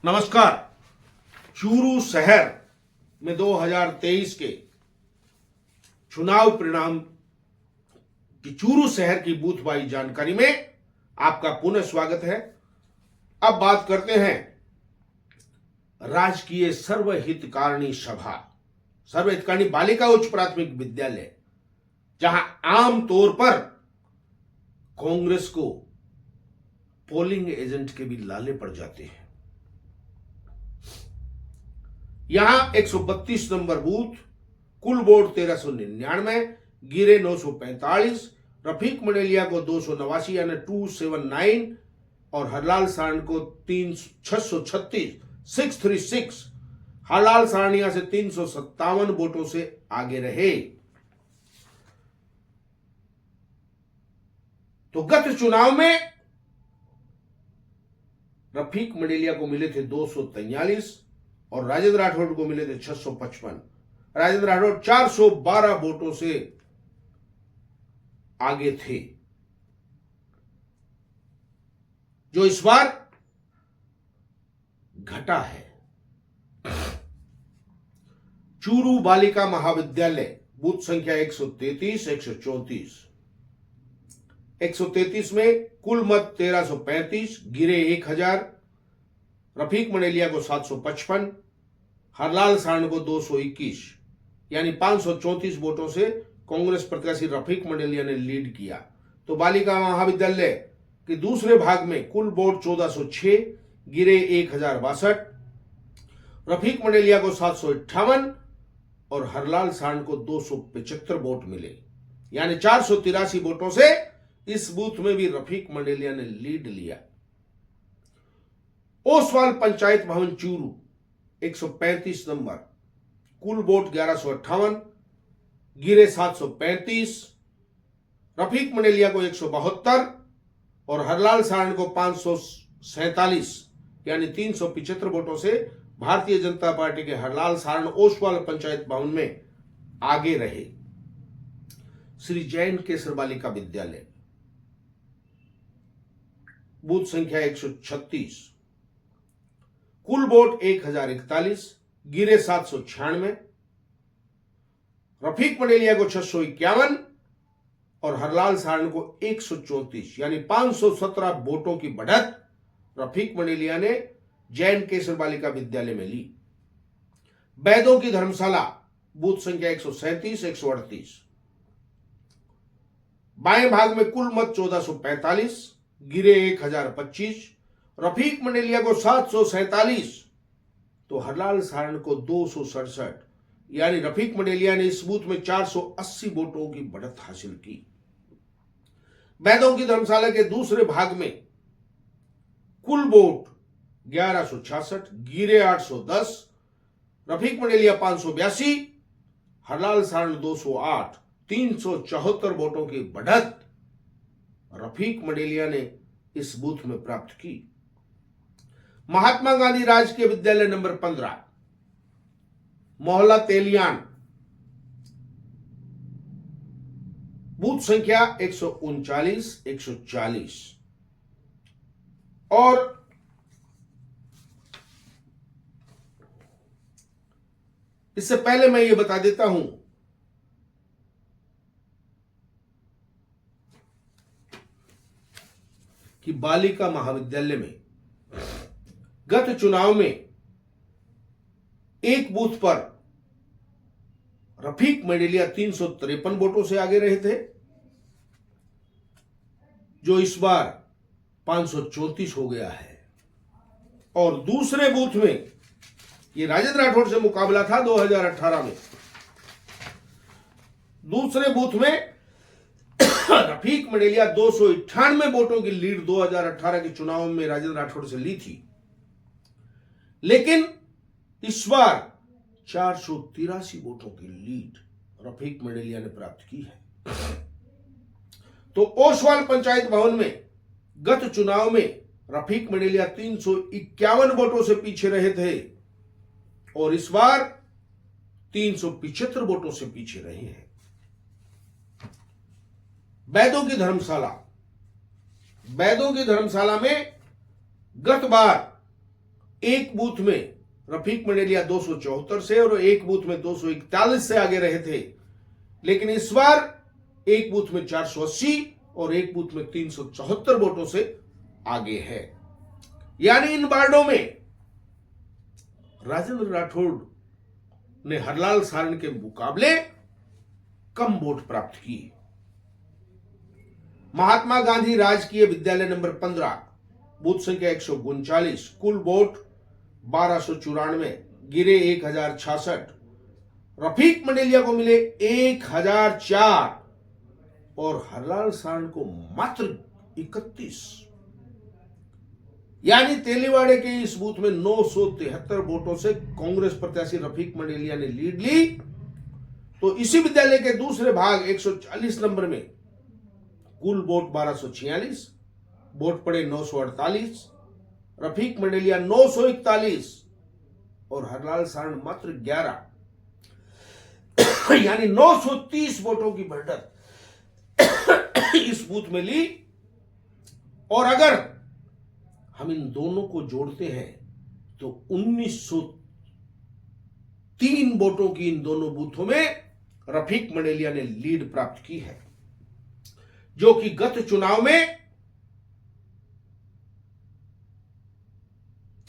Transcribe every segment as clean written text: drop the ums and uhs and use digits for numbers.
नमस्कार। चूरू शहर में 2023 के चुनाव परिणाम की चूरू शहर की बूथवाइज जानकारी में आपका पुनः स्वागत है। अब बात करते हैं राजकीय सर्वहितकारिणी सभा, सर्वहितकारिणी बालिका उच्च प्राथमिक विद्यालय, जहां आमतौर पर कांग्रेस को पोलिंग एजेंट के भी लाले पड़ जाते हैं। यहां 132 नंबर बूथ, कुल वोट 1399, गिरे 945, रफीक मंडेलिया को 289 यानी 279 और हरलाल सारण को 636 636, हरलाल सारणिया से 357 वोटों से आगे रहे। तो गत चुनाव में रफीक मंडेलिया को मिले थे 243 और राजेंद्र राठौड़ को मिले थे 655। राजेंद्र राठौड़ 412 वोटों से आगे थे, जो इस बार घटा है। चूरू बालिका महाविद्यालय बूथ संख्या 133 134। 133 में कुल मत 1335, गिरे 1000, रफीक मंडेलिया को 755, हरलाल सारण को 221 यानी 534 वोटों से कांग्रेस प्रत्याशी रफीक मंडेलिया ने लीड किया। तो बालिका महाविद्यालय के दूसरे भाग में कुल वोट 1406, गिरे 1062, रफीक मंडेलिया को 758 और हरलाल सारण को 275 वोट मिले, यानी 483 वोटों से इस बूथ में भी रफीक मंडेलिया ने लीड लिया। ओसवाल पंचायत भवन चूरू 135 नंबर, कुल वोट 1158, गिरे 735, रफीक मंडेलिया को 172 और हरलाल सारण को 547 यानी 375 वोटों से भारतीय जनता पार्टी के हरलाल सारण ओसवाल पंचायत भवन में आगे रहे। श्री जैन केसर बालिका विद्यालय बूथ संख्या 136, कुल वोट 1041, गिरे 796, रफीक मंडेलिया को 651 और हरलाल सारण को 134 यानी 517 वोटों की बढ़त रफीक मंडेलिया ने जैन केसर बालिका विद्यालय में ली। बैदों की धर्मशाला बूथ संख्या 137 138, बाएं भाग में कुल मत 1445, गिरे 1025, रफीक मंडेलिया को 747 तो हरलाल सारण को 267 यानी रफीक मंडेलिया ने इस बूथ में 480 वोटों की बढ़त हासिल की। बैदों की धर्मशाला के दूसरे भाग में कुल वोट 1166, गिरे 810, रफीक मंडेलिया 582, हरलाल सारण 208, 374 वोटों की बढ़त रफीक मंडेलिया ने इस बूथ में प्राप्त की। महात्मा गांधी राजकीय विद्यालय नंबर 15, मोहल्ला तेलियान, बूथ संख्या 139 140 और इससे पहले मैं ये बता देता हूं कि बालिका महाविद्यालय में गत चुनाव में एक बूथ पर रफीक मंडेलिया 353 वोटों से आगे रहे थे, जो इस बार 534 हो गया है। और दूसरे बूथ में ये राजेंद्र राठौड़ से मुकाबला था 2018 में। दूसरे बूथ में रफीक मंडेलिया 298 वोटों की लीड 2018 के चुनाव में राजेंद्र राठौड़ से ली थी, लेकिन इस बार 483 वोटों की लीड रफीक मंडेलिया ने प्राप्त की है। तो ओसवाल पंचायत भवन में गत चुनाव में रफीक मंडेलिया 351 वोटों से पीछे रहे थे और इस बार 375 वोटों से पीछे रहे हैं। बैदों की धर्मशाला, बैदों की धर्मशाला में गत बार एक बूथ में रफीक मंडेलिया 274 से और एक बूथ में 241 से आगे रहे थे, लेकिन इस बार एक बूथ में 480 और एक बूथ में 374 वोटों से आगे है। यानी इन वार्डों में राजेंद्र राठौड़ ने हरलाल सारण के मुकाबले कम वोट प्राप्त किए। महात्मा गांधी राजकीय विद्यालय नंबर 15, बूथ संख्या 139, कुल वोट 1294, गिरे 1066, रफीक मंडेलिया को मिले 1004 और हरलाल सारण को मात्र 31। यानी तेलीवाड़े के इस बूथ में 973 वोटों से कांग्रेस प्रत्याशी रफीक मंडेलिया ने लीड ली। तो इसी विद्यालय के दूसरे भाग 140 नंबर में कुल वोट 1246, वोट पड़े 948, रफीक मंडेलिया 941 और हरलाल सारण मात्र 11, यानी 930 वोटों की बढ़त इस बूथ में ली। और अगर हम इन दोनों को जोड़ते हैं तो 1903 वोटों की इन दोनों बूथों में रफीक मंडेलिया ने लीड प्राप्त की है, जो कि गत चुनाव में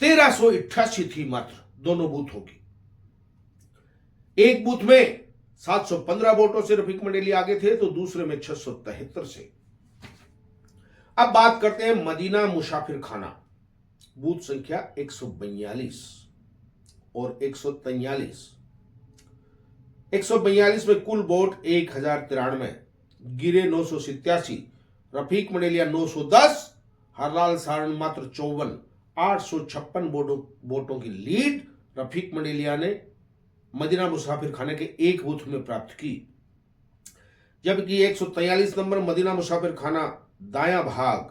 1388 थी मात्र दोनों बूथों की। एक बूथ में 715 वोटों से रफीक मंडेलिया आगे थे तो दूसरे में 673 से। अब बात करते हैं मदीना मुसाफिर खाना, बूथ संख्या 142 और 143। 142 में कुल वोट 1093, गिरे 987, रफीक मंडेलिया 910, हरलाल सारण मात्र 54, 856 वोटों की लीड रफीक मंडेलिया ने मदीना मुसाफिर खाने के एक बूथ में प्राप्त की। जबकि 143 नंबर मदीना मुसाफिर खाना दायां भाग